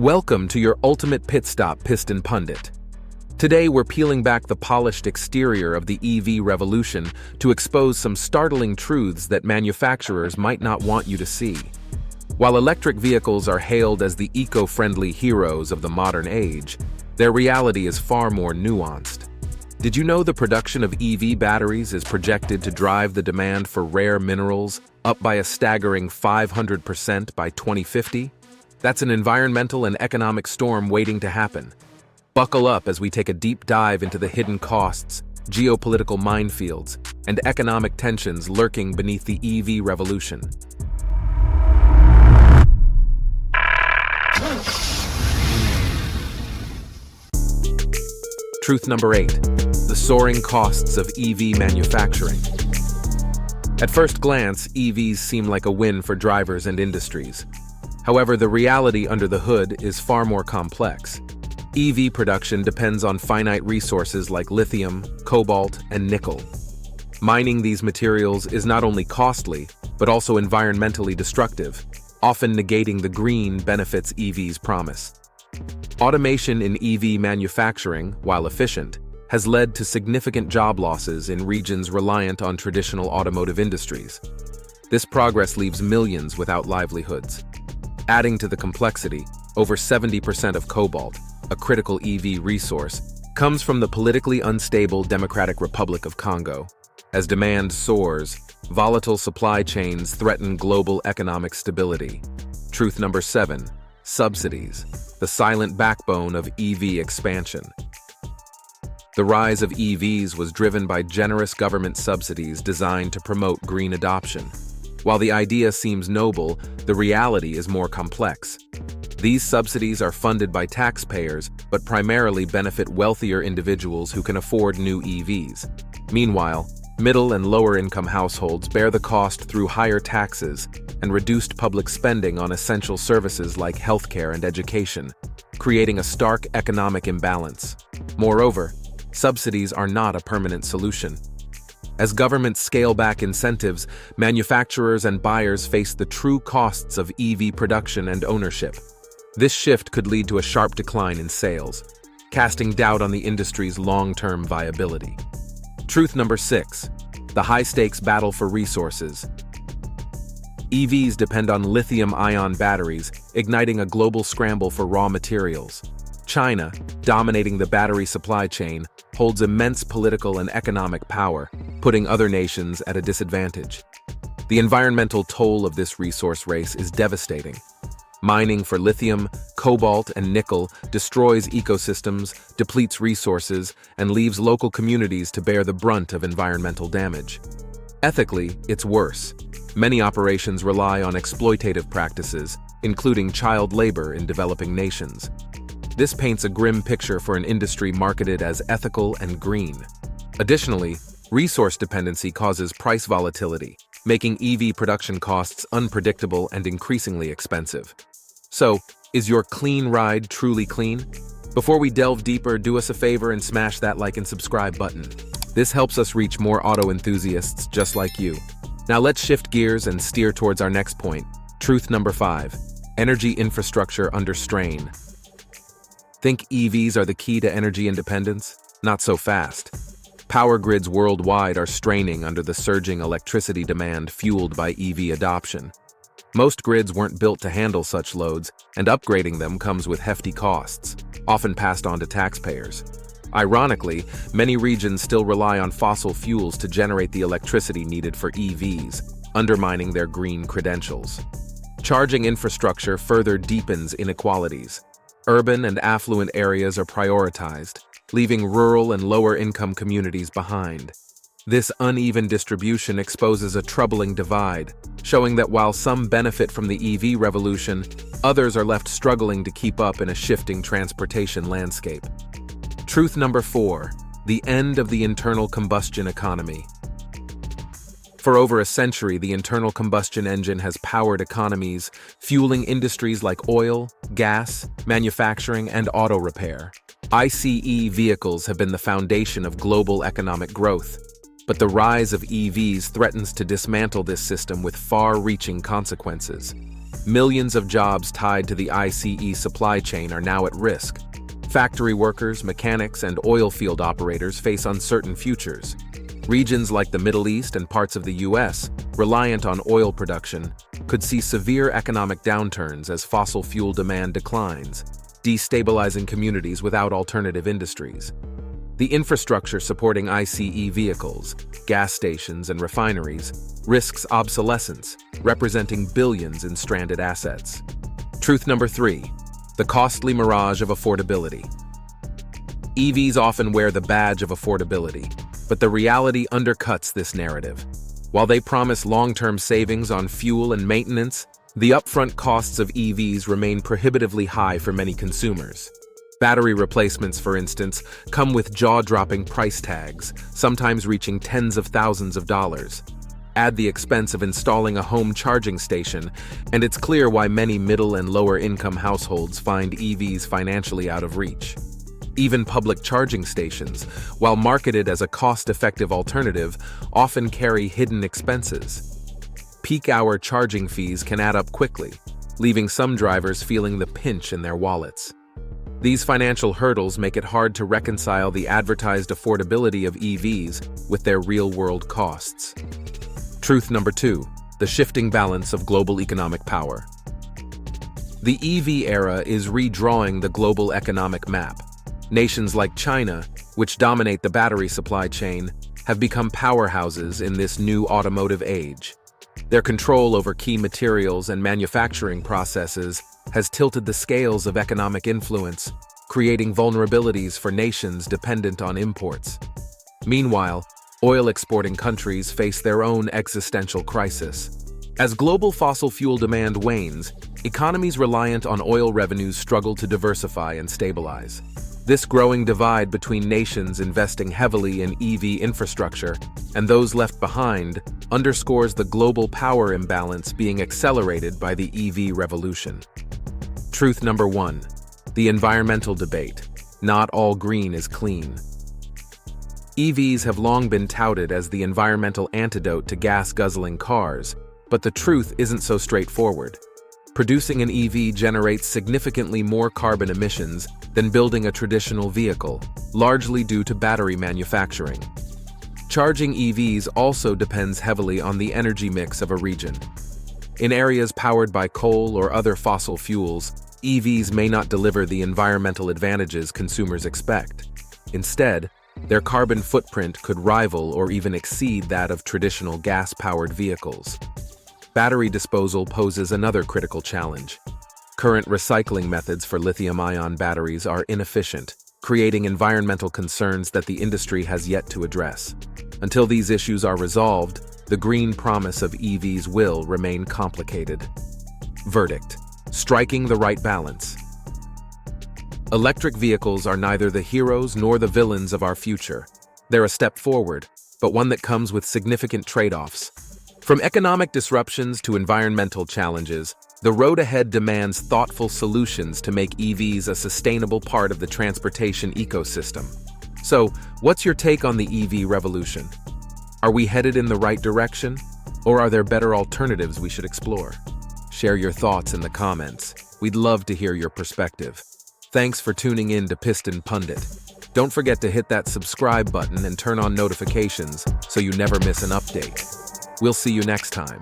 Welcome to your ultimate pit stop, Piston Pundit. Today we're peeling back the polished exterior of the EV revolution to expose some startling truths that manufacturers might not want you to see. While electric vehicles are hailed as the eco-friendly heroes of the modern age, their reality is far more nuanced. Did you know the production of EV batteries is projected to drive the demand for rare minerals up by a staggering 500% by 2050? That's an environmental and economic storm waiting to happen. Buckle up as we take a deep dive into the hidden costs, geopolitical minefields, and economic tensions lurking beneath the EV revolution. Truth number 8. The soaring costs of EV manufacturing. At first glance, EVs seem like a win for drivers and industries. However, the reality under the hood is far more complex. EV production depends on finite resources like lithium, cobalt, and nickel. Mining these materials is not only costly, but also environmentally destructive, often negating the green benefits EVs promise. Automation in EV manufacturing, while efficient, has led to significant job losses in regions reliant on traditional automotive industries. This progress leaves millions without livelihoods. Adding to the complexity, over 70% of cobalt, a critical EV resource, comes from the politically unstable Democratic Republic of Congo. As demand soars, volatile supply chains threaten global economic stability. Truth number 7. Subsidies, the silent backbone of EV expansion. The rise of EVs was driven by generous government subsidies designed to promote green adoption. While the idea seems noble, the reality is more complex. These subsidies are funded by taxpayers, but primarily benefit wealthier individuals who can afford new EVs. Meanwhile, middle and lower-income households bear the cost through higher taxes and reduced public spending on essential services like healthcare and education, creating a stark economic imbalance. Moreover, subsidies are not a permanent solution. As governments scale back incentives, manufacturers and buyers face the true costs of EV production and ownership. This shift could lead to a sharp decline in sales, casting doubt on the industry's long-term viability. Truth number 6. The high-stakes battle for resources. EVs depend on lithium-ion batteries, igniting a global scramble for raw materials. China, dominating the battery supply chain, holds immense political and economic power, putting other nations at a disadvantage. The environmental toll of this resource race is devastating. Mining for lithium, cobalt, and nickel destroys ecosystems, depletes resources, and leaves local communities to bear the brunt of environmental damage. Ethically, it's worse. Many operations rely on exploitative practices, including child labor in developing nations. This paints a grim picture for an industry marketed as ethical and green. Additionally, resource dependency causes price volatility, making EV production costs unpredictable and increasingly expensive. So, is your clean ride truly clean? Before we delve deeper, do us a favor and smash that like and subscribe button. This helps us reach more auto enthusiasts just like you. Now let's shift gears and steer towards our next point. Truth number 5. Energy infrastructure under strain. Think EVs are the key to energy independence? Not so fast. Power grids worldwide are straining under the surging electricity demand fueled by EV adoption. Most grids weren't built to handle such loads, and upgrading them comes with hefty costs, often passed on to taxpayers. Ironically, many regions still rely on fossil fuels to generate the electricity needed for EVs, undermining their green credentials. Charging infrastructure further deepens inequalities. Urban and affluent areas are prioritized, leaving rural and lower-income communities behind. This uneven distribution exposes a troubling divide, showing that while some benefit from the EV revolution, others are left struggling to keep up in a shifting transportation landscape. Truth number 4. The end of the internal combustion economy. For over a century, the internal combustion engine has powered economies, fueling industries like oil, gas, manufacturing, and auto repair. ICE vehicles have been the foundation of global economic growth, but the rise of EVs threatens to dismantle this system with far-reaching consequences. Millions of jobs tied to the ICE supply chain are now at risk. Factory workers, mechanics, and oil field operators face uncertain futures. Regions like the Middle East and parts of the US, reliant on oil production, could see severe economic downturns as fossil fuel demand declines, destabilizing communities without alternative industries. The infrastructure supporting ICE vehicles, gas stations, and refineries risks obsolescence, representing billions in stranded assets. Truth number 3. The costly mirage of affordability. EVs often wear the badge of affordability, but the reality undercuts this narrative. While they promise long-term savings on fuel and maintenance, the upfront costs of EVs remain prohibitively high for many consumers. Battery replacements, for instance, come with jaw-dropping price tags, sometimes reaching tens of thousands of dollars. Add the expense of installing a home charging station, and it's clear why many middle and lower-income households find EVs financially out of reach. Even public charging stations, while marketed as a cost-effective alternative, often carry hidden expenses. Peak-hour charging fees can add up quickly, leaving some drivers feeling the pinch in their wallets. These financial hurdles make it hard to reconcile the advertised affordability of EVs with their real-world costs. Truth number 2. The shifting balance of global economic power. The EV era is redrawing the global economic map. Nations like China, which dominate the battery supply chain, have become powerhouses in this new automotive age. Their control over key materials and manufacturing processes has tilted the scales of economic influence, creating vulnerabilities for nations dependent on imports. Meanwhile, oil-exporting countries face their own existential crisis. As global fossil fuel demand wanes, economies reliant on oil revenues struggle to diversify and stabilize. This growing divide between nations investing heavily in EV infrastructure and those left behind underscores the global power imbalance being accelerated by the EV revolution. Truth number 1. The environmental debate. Not all green is clean. EVs have long been touted as the environmental antidote to gas-guzzling cars, but the truth isn't so straightforward. Producing an EV generates significantly more carbon emissions than building a traditional vehicle, largely due to battery manufacturing. Charging EVs also depends heavily on the energy mix of a region. In areas powered by coal or other fossil fuels, EVs may not deliver the environmental advantages consumers expect. Instead, their carbon footprint could rival or even exceed that of traditional gas-powered vehicles. Battery disposal poses another critical challenge. Current recycling methods for lithium-ion batteries are inefficient, creating environmental concerns that the industry has yet to address. Until these issues are resolved, the green promise of EVs will remain complicated. Verdict: striking the right balance. Electric vehicles are neither the heroes nor the villains of our future. They're a step forward, but one that comes with significant trade-offs. From economic disruptions to environmental challenges, the road ahead demands thoughtful solutions to make EVs a sustainable part of the transportation ecosystem. So, what's your take on the EV revolution? Are we headed in the right direction, or are there better alternatives we should explore? Share your thoughts in the comments. We'd love to hear your perspective. Thanks for tuning in to Piston Pundit. Don't forget to hit that subscribe button and turn on notifications so you never miss an update. We'll see you next time.